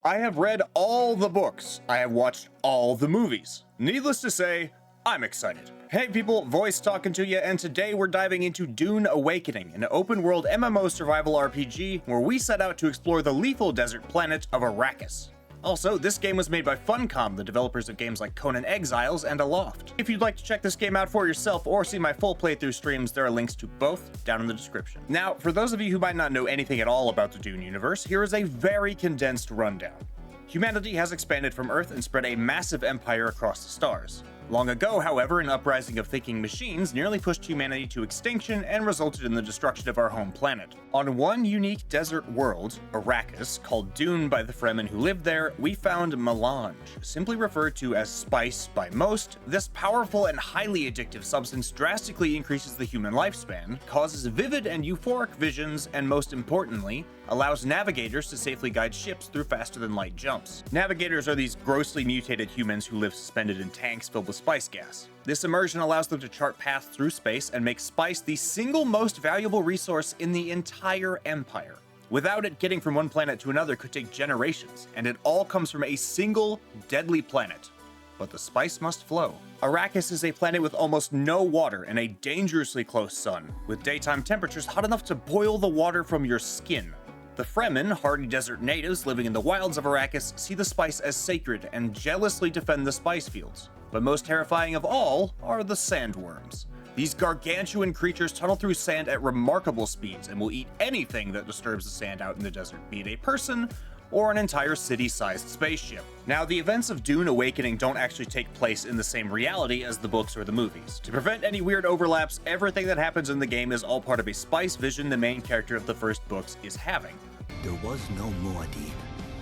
I have read all the books. I have watched all the movies. Needless to say, I'm excited. Hey people, Voice talking to you, and today we're diving into Dune Awakening, an open-world MMO survival RPG where we set out to explore the lethal desert planet of Arrakis. Also, this game was made by Funcom, the developers of games like Conan Exiles and Aloft. If you'd like to check this game out for yourself or see my full playthrough streams, there are links to both down in the description. Now, for those of you who might not know anything at all about the Dune universe, here is a very condensed rundown. Humanity has expanded from Earth and spread a massive empire across the stars. Long ago, however, an uprising of thinking machines nearly pushed humanity to extinction and resulted in the destruction of our home planet. On one unique desert world, Arrakis, called Dune by the Fremen who lived there, we found melange. Simply referred to as spice by most, this powerful and highly addictive substance drastically increases the human lifespan, causes vivid and euphoric visions, and most importantly, allows navigators to safely guide ships through faster-than-light jumps. Navigators are these grossly mutated humans who live suspended in tanks filled with spice gas. This immersion allows them to chart paths through space and make spice the single most valuable resource in the entire empire. Without it, getting from one planet to another could take generations, and it all comes from a single, deadly planet. But the spice must flow. Arrakis is a planet with almost no water and a dangerously close sun, with daytime temperatures hot enough to boil the water from your skin. The Fremen, hardy desert natives living in the wilds of Arrakis, see the spice as sacred and jealously defend the spice fields. But most terrifying of all are the Sandworms. These gargantuan creatures tunnel through sand at remarkable speeds and will eat anything that disturbs the sand out in the desert, be it a person or an entire city-sized spaceship. Now, the events of Dune Awakening don't actually take place in the same reality as the books or the movies. To prevent any weird overlaps, everything that happens in the game is all part of a spice vision the main character of the first books is having. There was no Muad'Dib,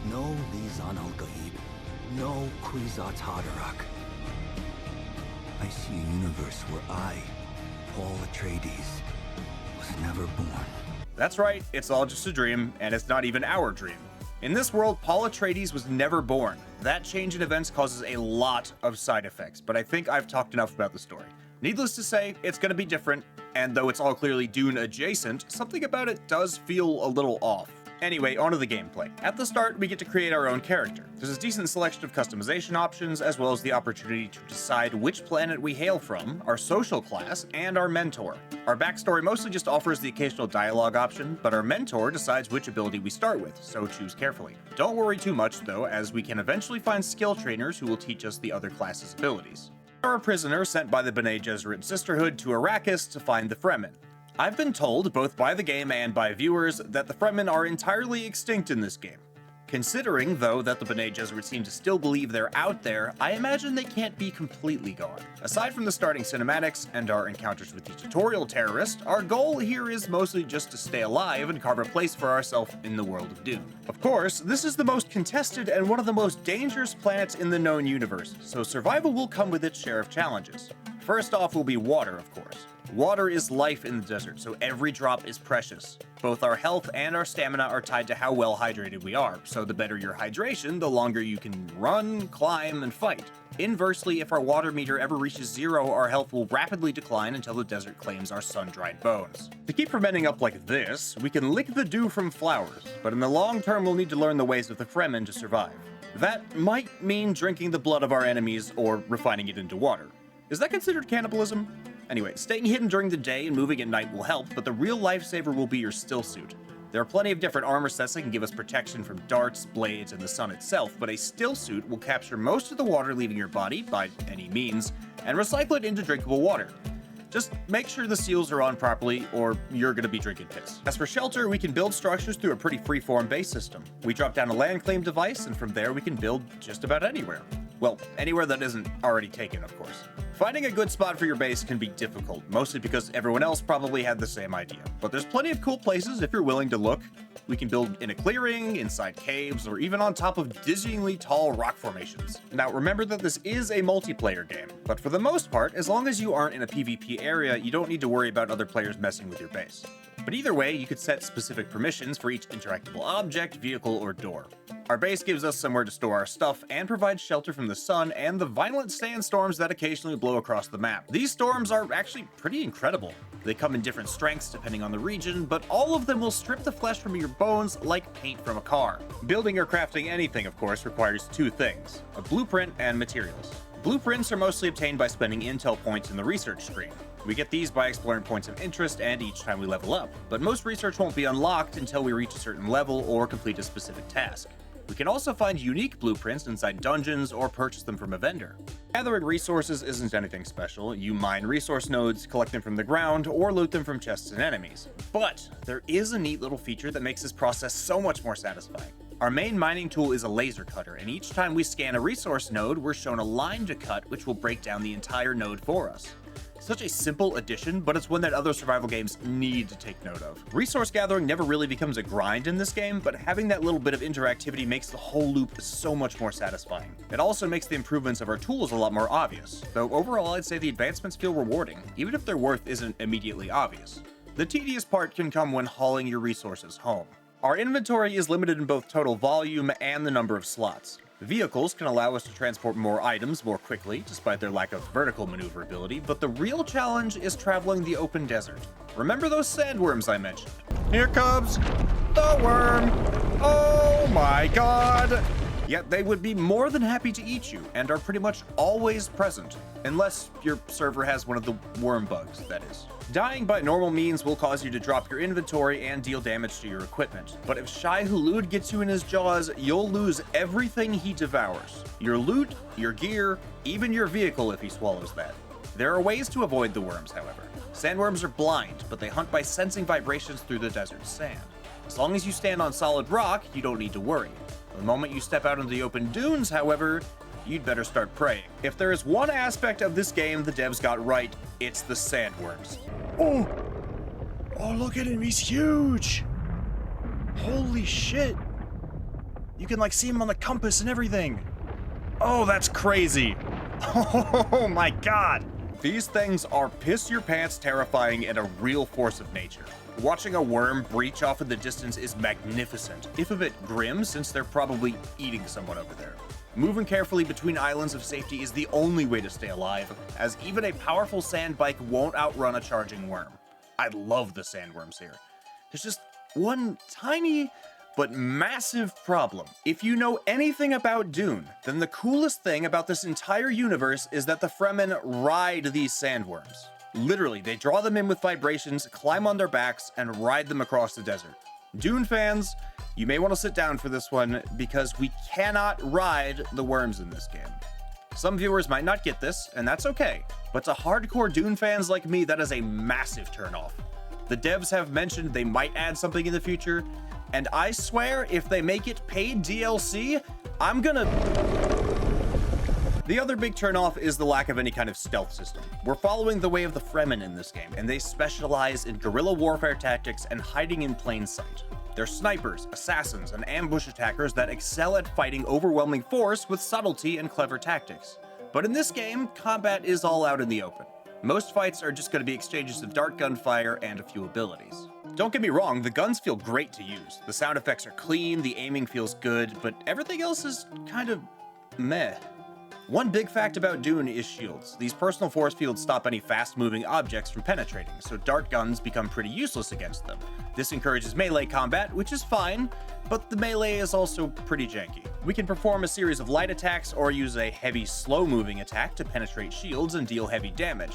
no Lisan al-Gaib, no Kwisatz Haderach. I see a universe where I, Paul Atreides, was never born. That's right, it's all just a dream, and it's not even our dream. In this world, Paul Atreides was never born. That change in events causes a lot of side effects, but I think I've talked enough about the story. Needless to say, it's going to be different, and though it's all clearly Dune adjacent, something about it does feel a little off. Anyway, onto the gameplay. At the start, we get to create our own character. There's a decent selection of customization options, as well as the opportunity to decide which planet we hail from, our social class, and our mentor. Our backstory mostly just offers the occasional dialogue option, but our mentor decides which ability we start with, so choose carefully. Don't worry too much though, as we can eventually find skill trainers who will teach us the other classes' abilities. We are a prisoner sent by the Bene Gesserit Sisterhood to Arrakis to find the Fremen. I've been told, both by the game and by viewers, that the Fremen are entirely extinct in this game. Considering, though, that the Bene Gesserit seem to still believe they're out there, I imagine they can't be completely gone. Aside from the starting cinematics and our encounters with the tutorial terrorist, our goal here is mostly just to stay alive and carve a place for ourselves in the world of Dune. Of course, this is the most contested and one of the most dangerous planets in the known universe, so survival will come with its share of challenges. First off will be water, of course. Water is life in the desert, so every drop is precious. Both our health and our stamina are tied to how well hydrated we are, so the better your hydration, the longer you can run, climb, and fight. Inversely, if our water meter ever reaches zero, our health will rapidly decline until the desert claims our sun-dried bones. To keep from ending up like this, we can lick the dew from flowers, but in the long term we'll need to learn the ways of the Fremen to survive. That might mean drinking the blood of our enemies or refining it into water. Is that considered cannibalism? Anyway, staying hidden during the day and moving at night will help, but the real lifesaver will be your still suit. There are plenty of different armor sets that can give us protection from darts, blades, and the sun itself, but a still suit will capture most of the water leaving your body, by any means, and recycle it into drinkable water. Just make sure the seals are on properly, or you're gonna be drinking piss. As for shelter, we can build structures through a pretty free-form base system. We drop down a land claim device, and from there we can build just about anywhere. Well, anywhere that isn't already taken, of course. Finding a good spot for your base can be difficult, mostly because everyone else probably had the same idea. But there's plenty of cool places if you're willing to look. We can build in a clearing, inside caves, or even on top of dizzyingly tall rock formations. Now remember that this is a multiplayer game, but for the most part, as long as you aren't in a PvP area, you don't need to worry about other players messing with your base. But either way, you could set specific permissions for each interactable object, vehicle, or door. Our base gives us somewhere to store our stuff and provides shelter from the sun and the violent sandstorms that occasionally blow across the map. These storms are actually pretty incredible. They come in different strengths depending on the region, but all of them will strip the flesh from your bones like paint from a car. Building or crafting anything, of course, requires two things: a blueprint and materials. Blueprints are mostly obtained by spending intel points in the research screen. We get these by exploring points of interest and each time we level up, but most research won't be unlocked until we reach a certain level or complete a specific task. We can also find unique blueprints inside dungeons or purchase them from a vendor. Gathering resources isn't anything special. You mine resource nodes, collect them from the ground, or loot them from chests and enemies. But there is a neat little feature that makes this process so much more satisfying. Our main mining tool is a laser cutter, and each time we scan a resource node, we're shown a line to cut which will break down the entire node for us. Such a simple addition, but it's one that other survival games need to take note of. Resource gathering never really becomes a grind in this game, but having that little bit of interactivity makes the whole loop so much more satisfying. It also makes the improvements of our tools a lot more obvious, though overall I'd say the advancements feel rewarding, even if their worth isn't immediately obvious. The tedious part can come when hauling your resources home. Our inventory is limited in both total volume and the number of slots. Vehicles can allow us to transport more items more quickly, despite their lack of vertical maneuverability, but the real challenge is traveling the open desert. Remember those sandworms I mentioned? Here comes the worm! Oh my god! Yet they would be more than happy to eat you, and are pretty much always present. Unless your server has one of the worm bugs, that is. Dying by normal means will cause you to drop your inventory and deal damage to your equipment. But if Shai Hulud gets you in his jaws, you'll lose everything he devours. Your loot, your gear, even your vehicle if he swallows that. There are ways to avoid the worms, however. Sandworms are blind, but they hunt by sensing vibrations through the desert sand. As long as you stand on solid rock, you don't need to worry. The moment you step out into the open dunes, however, you'd better start praying. If there is one aspect of this game the devs got right, it's the sandworms. Oh, look at him, he's huge. Holy shit. You can like see him on the compass and everything. Oh, that's crazy. Oh my god. These things are piss your pants terrifying and a real force of nature. Watching a worm breach off in the distance is magnificent, if a bit grim since they're probably eating someone over there. Moving carefully between islands of safety is the only way to stay alive, as even a powerful sand bike won't outrun a charging worm. I love the sandworms here. There's just one tiny but massive problem. If you know anything about Dune, then the coolest thing about this entire universe is that the Fremen ride these sandworms. Literally, they draw them in with vibrations, climb on their backs, and ride them across the desert. Dune fans, you may want to sit down for this one, because we cannot ride the worms in this game. Some viewers might not get this, and that's okay, but to hardcore Dune fans like me, that is a massive turnoff. The devs have mentioned they might add something in the future, and I swear if they make it paid DLC, I'm gonna... The other big turnoff is the lack of any kind of stealth system. We're following the way of the Fremen in this game, and they specialize in guerrilla warfare tactics and hiding in plain sight. They're snipers, assassins, and ambush attackers that excel at fighting overwhelming force with subtlety and clever tactics. But in this game, combat is all out in the open. Most fights are just going to be exchanges of dart gunfire and a few abilities. Don't get me wrong, the guns feel great to use. The sound effects are clean, the aiming feels good, but everything else is kind of meh. One big fact about Dune is shields. These personal force fields stop any fast-moving objects from penetrating, so dart guns become pretty useless against them. This encourages melee combat, which is fine, but the melee is also pretty janky. We can perform a series of light attacks or use a heavy, slow-moving attack to penetrate shields and deal heavy damage.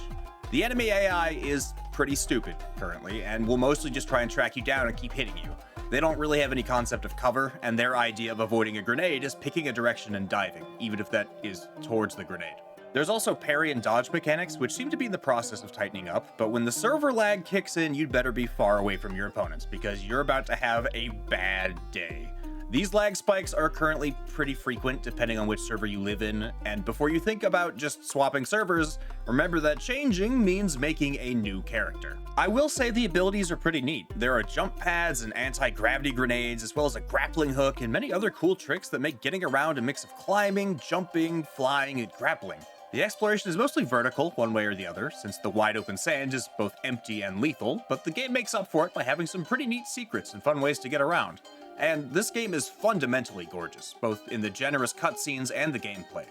The enemy AI is pretty stupid currently, and will mostly just try and track you down and keep hitting you. They don't really have any concept of cover, and their idea of avoiding a grenade is picking a direction and diving, even if that is towards the grenade. There's also parry and dodge mechanics, which seem to be in the process of tightening up, but when the server lag kicks in, you'd better be far away from your opponents, because you're about to have a bad day. These lag spikes are currently pretty frequent depending on which server you live in, and before you think about just swapping servers, remember that changing means making a new character. I will say the abilities are pretty neat. There are jump pads and anti-gravity grenades, as well as a grappling hook and many other cool tricks that make getting around a mix of climbing, jumping, flying, and grappling. The exploration is mostly vertical, one way or the other, since the wide open sand is both empty and lethal, but the game makes up for it by having some pretty neat secrets and fun ways to get around. And this game is fundamentally gorgeous, both in the generous cutscenes and the gameplay.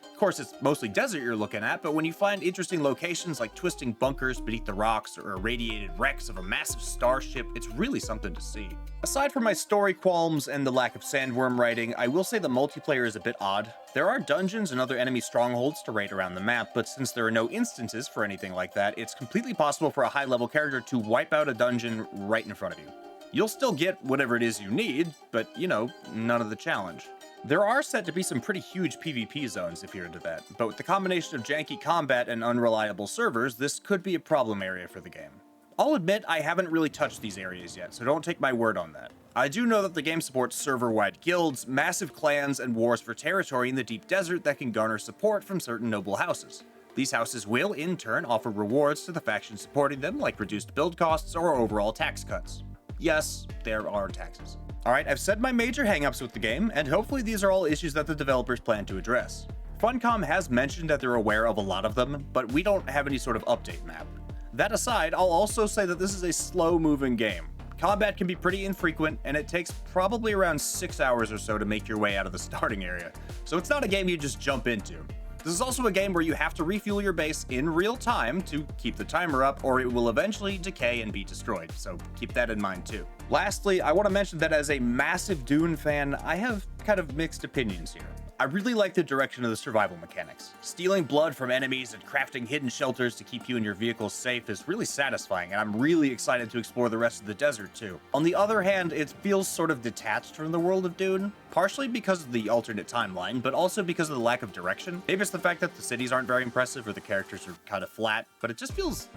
Of course, it's mostly desert you're looking at, but when you find interesting locations like twisting bunkers beneath the rocks or irradiated wrecks of a massive starship, it's really something to see. Aside from my story qualms and the lack of sandworm writing, I will say the multiplayer is a bit odd. There are dungeons and other enemy strongholds to raid around the map, but since there are no instances for anything like that, it's completely possible for a high-level character to wipe out a dungeon right in front of you. You'll still get whatever it is you need, but, you know, none of the challenge. There are said to be some pretty huge PvP zones if you're into that, but with the combination of janky combat and unreliable servers, this could be a problem area for the game. I'll admit I haven't really touched these areas yet, so don't take my word on that. I do know that the game supports server-wide guilds, massive clans, and wars for territory in the deep desert that can garner support from certain noble houses. These houses will, in turn, offer rewards to the factions supporting them, like reduced build costs or overall tax cuts. Yes, there are taxes. Alright, I've said my major hangups with the game, and hopefully these are all issues that the developers plan to address. Funcom has mentioned that they're aware of a lot of them, but we don't have any sort of update map. That aside, I'll also say that this is a slow-moving game. Combat can be pretty infrequent, and it takes probably around 6 hours or so to make your way out of the starting area, so it's not a game you just jump into. This is also a game where you have to refuel your base in real time to keep the timer up, or it will eventually decay and be destroyed, so keep that in mind too. Lastly, I want to mention that as a massive Dune fan, I have kind of mixed opinions here. I really like the direction of the survival mechanics. Stealing blood from enemies and crafting hidden shelters to keep you and your vehicles safe is really satisfying, and I'm really excited to explore the rest of the desert too. On the other hand, it feels sort of detached from the world of Dune, partially because of the alternate timeline, but also because of the lack of direction. Maybe it's the fact that the cities aren't very impressive or the characters are kind of flat, but it just feels,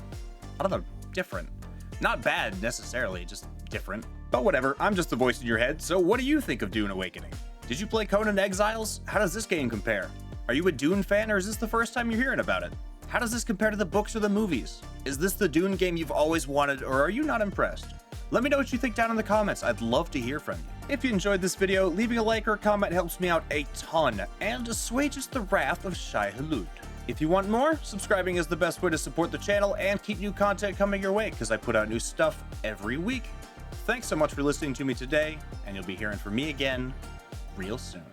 I don't know, different. Not bad necessarily, just different. But whatever, I'm just the voice in your head, so what do you think of Dune Awakening? Did you play Conan Exiles? How does this game compare? Are you a Dune fan, or is this the first time you're hearing about it? How does this compare to the books or the movies? Is this the Dune game you've always wanted, or are you not impressed? Let me know what you think down in the comments. I'd love to hear from you. If you enjoyed this video, leaving a like or a comment helps me out a ton, and assuages the wrath of Shai Hulud. If you want more, subscribing is the best way to support the channel and keep new content coming your way, because I put out new stuff every week. Thanks so much for listening to me today, and you'll be hearing from me again real soon.